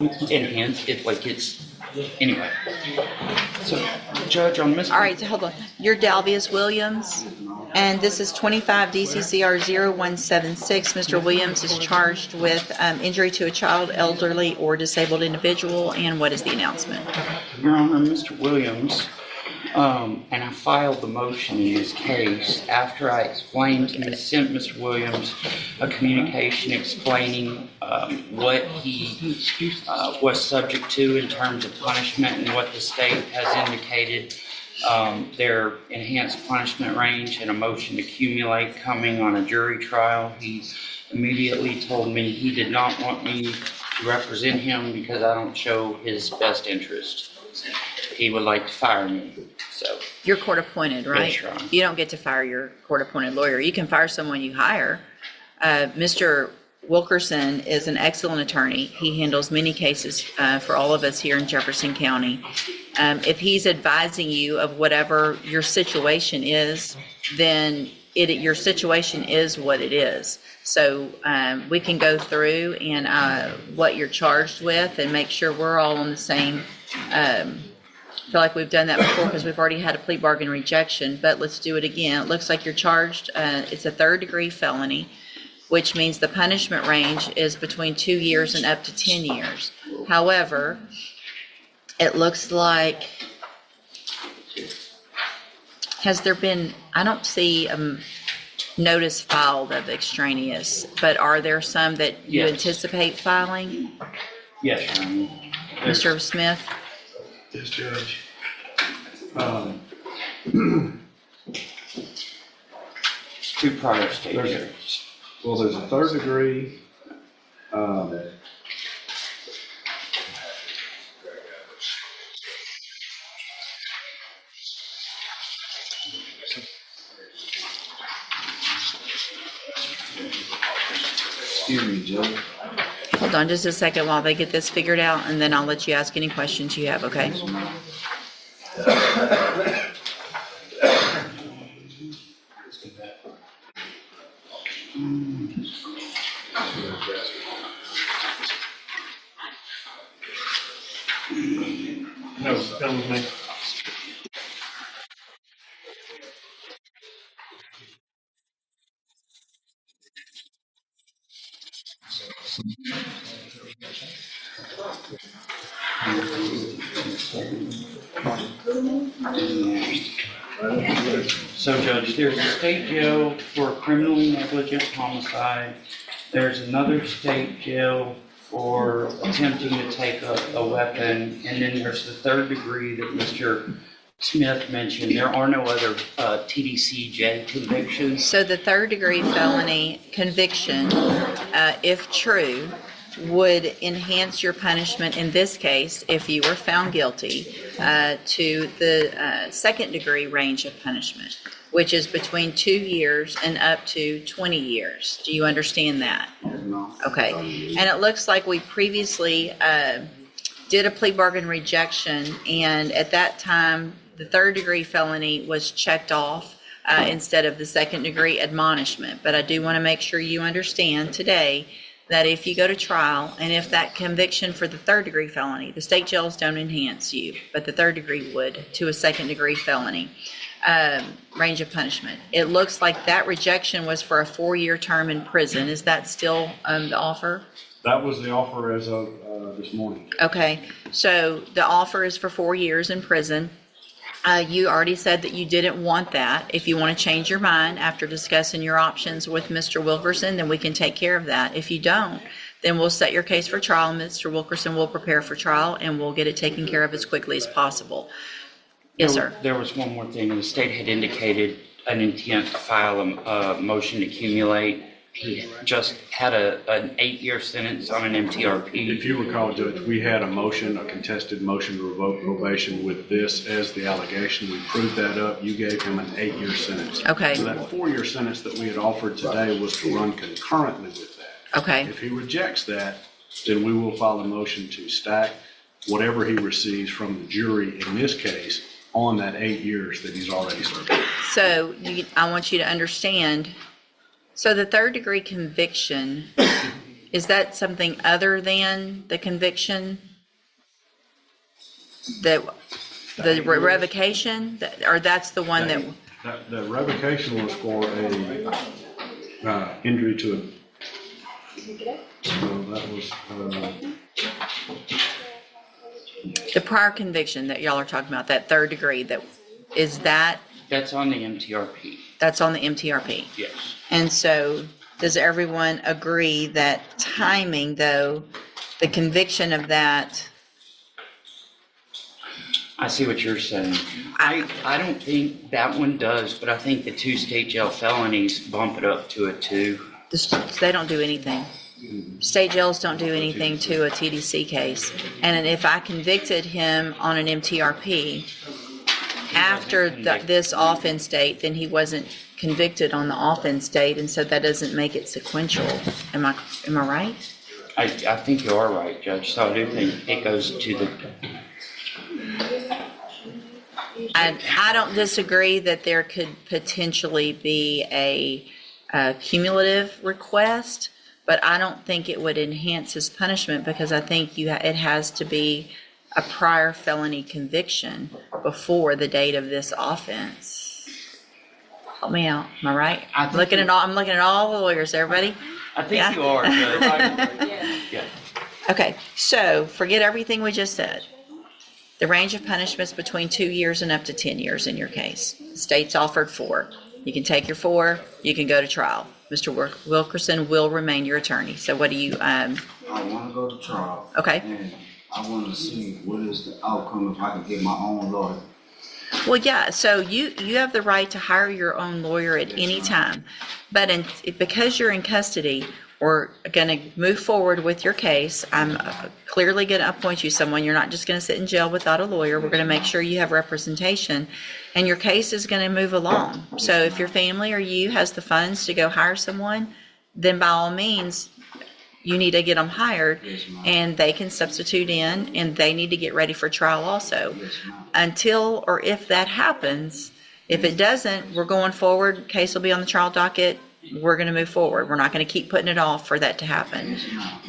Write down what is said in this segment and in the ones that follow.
enhanced if like it's anyway. So, Judge, on Mr. All right, so hold on. You're Dalvius Williams, and this is 25 DCCR 0176. Mr. Williams is charged with injury to a child, elderly, or disabled individual. And what is the announcement? Your Honor, Mr. Williams, and I filed the motion in this case after I explained and sent Mr. Williams a communication explaining what he was subject to in terms of punishment and what the state has indicated their enhanced punishment range and a motion to accumulate coming on a jury trial. He immediately told me he did not want me to represent him because I don't show his best interest. He would like to fire me. So You're court appointed, right? Yes, Your Honor. You don't get to fire your court appointed lawyer. You can fire someone you hire. Mr. Wilkerson is an excellent attorney. He handles many cases for all of us here in Jefferson County. If he's advising you of whatever your situation is, then your situation is what it is. So we can go through and what you're charged with and make sure we're all on the same. I feel like we've done that before because we've already had a plea bargain rejection, but let's do it again. It looks like you're charged, it's a third-degree felony, which means the punishment range is between 2 years and up to 10 years. However, it looks like, has there been, I don't see notice filed of extraneous, but are there some that you Yes. anticipate filing? yes, Your Honor. Mr. Smith? Yes, Judge. Two prior state hearings. Well, there's a third degree. Excuse me, Judge. Hold on just a second while they get this figured out, and then I'll let you ask any questions you have, okay? No, come with me. So, Judge, there's a state jail for criminally negligent homicide. There's another state jail for attempting to take a weapon. And then there's the third degree that Mr. Smith mentioned. There are no other TDCJ convictions. So the third-degree felony conviction, if true, would enhance your punishment in this case, if you were found guilty, to the second-degree range of punishment, which is between 2 years and up to 20 years. Do you understand that? Okay. And it looks like we previously did a plea bargain rejection, and at that time, the third-degree felony was checked off instead of the second-degree admonishment. But I do want to make sure you understand today that if you go to trial, and if that conviction for the third-degree felony, the state jails don't enhance you, but the third degree would to a second-degree felony range of punishment. It looks like that rejection was for a 4-year term in prison. Is that still the offer? That was the offer as of this morning. Okay, so the offer is for 4 years in prison. You already said that you didn't want that. If you want to change your mind after discussing your options with Mr. Wilkerson, then we can take care of that. If you don't, then we'll set your case for trial. Mr. Wilkerson will prepare for trial, and we'll get it taken care of as quickly as possible. Yes, sir. There was one more thing. The state had indicated an intent to file a motion to accumulate. He just had an 8-year sentence on an MTRP. If you recall, Judge, we had a motion, a contested motion to revoke probation with this as the allegation. We proved that up. You gave him an 8-year sentence. Okay. So that 4-year sentence that we had offered today was to run concurrently with that. Okay. If he rejects that, then we will file a motion to stack whatever he receives from the jury in this case on that 8 years that he's already served. So I want you to understand, so the third degree conviction Is that something other than the conviction? The revocation, or that's the one that, The revocation was for a injury to a, so that was, the prior conviction that y'all are talking about, that third degree, That's on the MTRP, that's on the MTRP? yes. And so, does everyone agree that timing, though, the conviction of that, I see what you're saying. I don't think that one does, but I think the 2 state jail felonies bump it up to a 2. they don't do anything? State jails don't do anything to a TDC case. And if I convicted him on an MTRP after this offense date, then he wasn't convicted on the offense date, and so that doesn't make it sequential. Am I right? I think you are right, Judge, so I do think it goes to the, I don't disagree that there could potentially be a cumulative request, but I don't think it would enhance his punishment, because I think it has to be a prior felony conviction before the date of this offense. Help me out. Am I right? I'm looking at all the lawyers, everybody. I think Yeah. you are, Judge. Yeah. Okay, so forget everything we just said. The range of punishments between 2 years and up to 10 years in your case. State's offered 4. You can take your 4, you can go to trial. Mr. Wilkerson will remain your attorney. So what do you, I want to go to trial. Okay. And I want to see what is the outcome if I can get my own lawyer. well, yeah, so you have the right to hire your own lawyer at any time. But because you're in custody, we're going to move forward with your case. I'm clearly going to appoint you someone. You're not just going to sit in jail without a lawyer. We're going to make sure you have representation, and your case is going to move along. So if your family or you has the funds to go hire someone, then by all means, you need to get them hired, and they can substitute in, and they need to get ready for trial also. Until or if that happens, if it doesn't, we're going forward. Case will be on the trial docket. We're going to move forward. We're not going to keep putting it off for that to happen.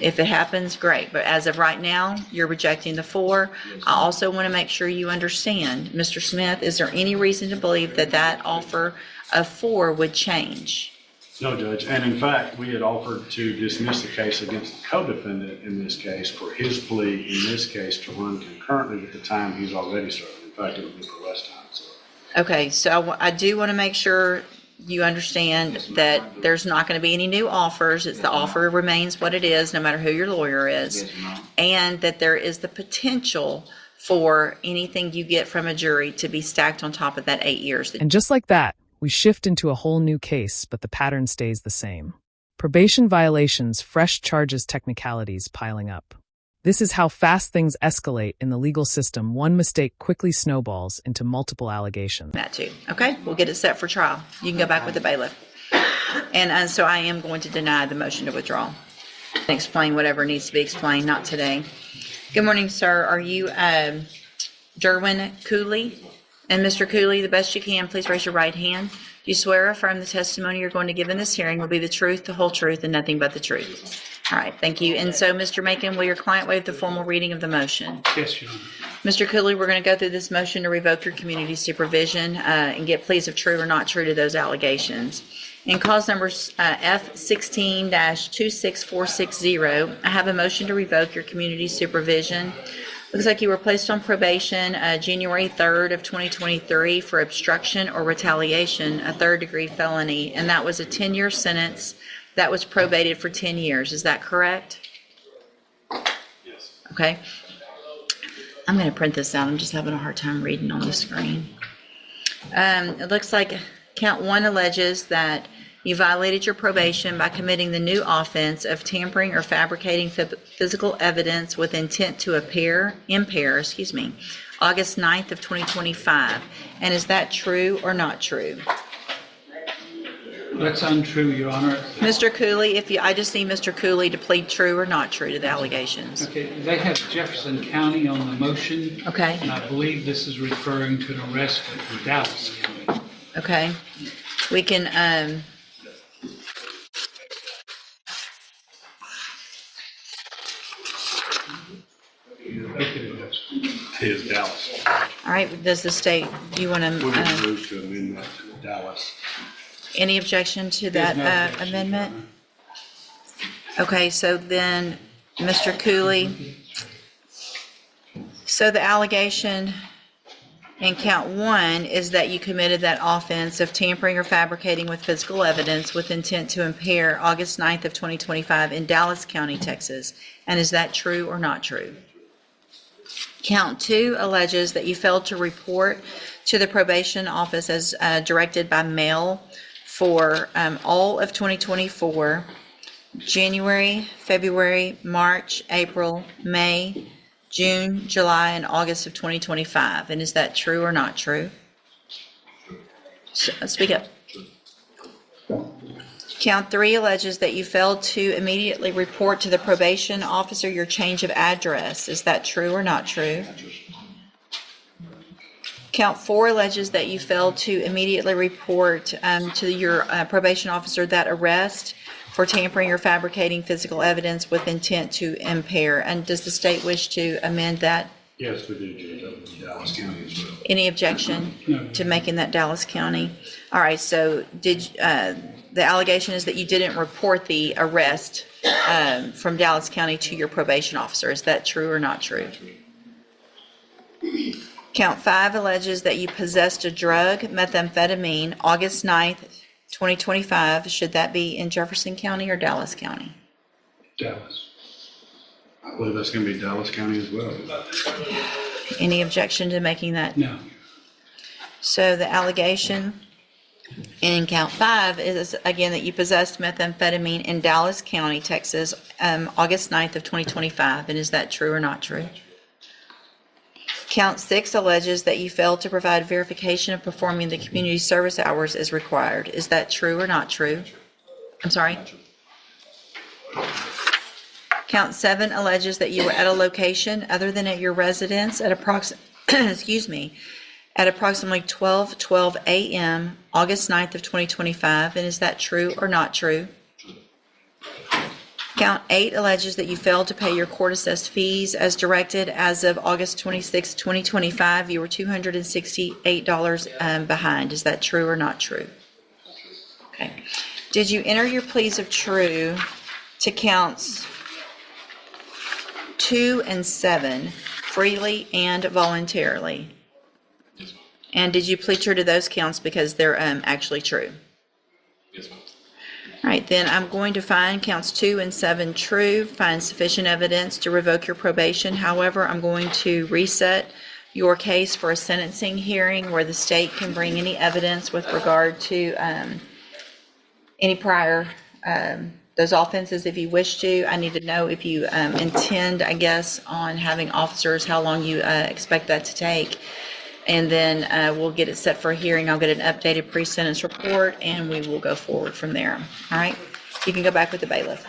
If it happens, great. But as of right now, you're rejecting the 4. I also want to make sure you understand, Mr. Smith, is there any reason to believe that that offer of 4 would change? no, Judge. And in fact, we had offered to dismiss the case against the co-defendant in this case for his plea in this case to run concurrently with the time he's already served. In fact, it would be for less time, so. Okay, so I do want to make sure you understand that there's not going to be any new offers. It's the offer remains what it is, no matter who your lawyer is. Yes, ma'am. And that there is the potential for anything you get from a jury to be stacked on top of that 8 years. And just like that, we shift into a whole new case, but the pattern stays the same. Probation violations, fresh charges, technicalities piling up. This is how fast things escalate in the legal system. One mistake quickly snowballs into multiple allegations. That too. Okay, we'll get it set for trial. You can go back with the bailiff. And so I am going to deny the motion to withdraw. Explain whatever needs to be explained, not today. Good morning, sir. Are you Derwin Cooley? And Mr. Cooley, the best you can, please raise your right hand. Do you swear or affirm the testimony you're going to give in this hearing will be the truth, the whole truth, and nothing but the truth? All right, thank you. And so, Mr. Macon, will your client waive the formal reading of the motion? Yes, Your Honor. Mr. Cooley, we're going to go through this motion to revoke your community supervision and get pleas of true or not true to those allegations. In cause number F16-26460, I have a motion to revoke your community supervision. Looks like you were placed on probation January 3rd of 2023 for obstruction or retaliation, a third-degree felony, and that was a 10-year sentence that was probated for 10 years. Is that correct? Yes. Okay. I'm going to print this out. I'm just having a hard time reading on the screen. It looks like count 1 alleges that you violated your probation by committing the new offense of tampering or fabricating physical evidence with intent to impair, August 9th of 2025. And is that true or not true? That's untrue, Your Honor. Mr. Cooley, I just need Mr. Cooley to plead true or not true to the allegations. Okay, they have Jefferson County on the motion. Okay. And I believe this is referring to an arrest in Dallas County. Okay. We can, Is Dallas. All right, does the state, do you want We would to, move to amend that to Dallas. any objection to that amendment? Okay, so then, Mr. Cooley, so the allegation in count one is that you committed that offense of tampering or fabricating with physical evidence with intent to impair August 9th of 2025 in Dallas County, Texas. And is that true or not true? Count two alleges that you failed to report to the probation office as directed by mail for all of 2024, January, February, March, April, May, June, July, and August of 2025. And is that true or not true? Speak up. Count three alleges that you failed to immediately report to the probation officer your change of address. Is that true or not true? Count four alleges that you failed to immediately report to your probation officer that arrest for tampering or fabricating physical evidence with intent to impair. And does the state wish to amend that? Yes, we do, Judge, over in Dallas County as well. Any objection to making that Dallas County? All right, so the allegation is that you didn't report the arrest from Dallas County to your probation officer. Is that true or not true? Count five alleges that you possessed a drug, methamphetamine, August 9th, 2025. Should that be in Jefferson County or Dallas County? Dallas. I believe that's going to be Dallas County as well. Any objection to making that? No. So the allegation in count five is, again, that you possessed methamphetamine in Dallas County, Texas, August 9th of 2025. And is that true or not true? Count six alleges that you failed to provide verification of performing the community service hours as required. Is that true or not true? I'm sorry? Count seven alleges that you were at a location other than at your residence at approximately 12:12 a.m., August 9th of 2025. And is that true or not true? Count eight alleges that you failed to pay your court-assessed fees as directed as of August 26, 2025. You were $268 behind. Is that true or not true? Okay. Did you enter your pleas of true to counts 2 and 7 freely and voluntarily? And did you plead true to those counts because they're actually true? Yes, ma'am. All right, then I'm going to find counts 2 and 7 true, find sufficient evidence to revoke your probation. However, I'm going to reset your case for a sentencing hearing where the state can bring any evidence with regard to any prior, those offenses if you wish to. I need to know if you intend, I guess, on having officers, how long you expect that to take. And then we'll get it set for a hearing. I'll get an updated pre-sentence report, and we will go forward from there. All right? You can go back with the bailiff.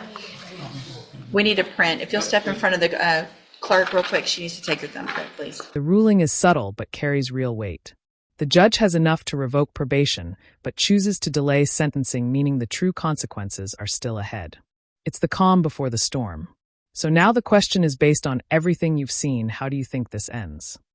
We need a print. If you'll step in front of the clerk real quick, she needs to take your thumbprint, please. The ruling is subtle but carries real weight. The judge has enough to revoke probation, but chooses to delay sentencing, meaning the true consequences are still ahead. It's the calm before the storm. So now the question is, based on everything you've seen, how do you think this ends?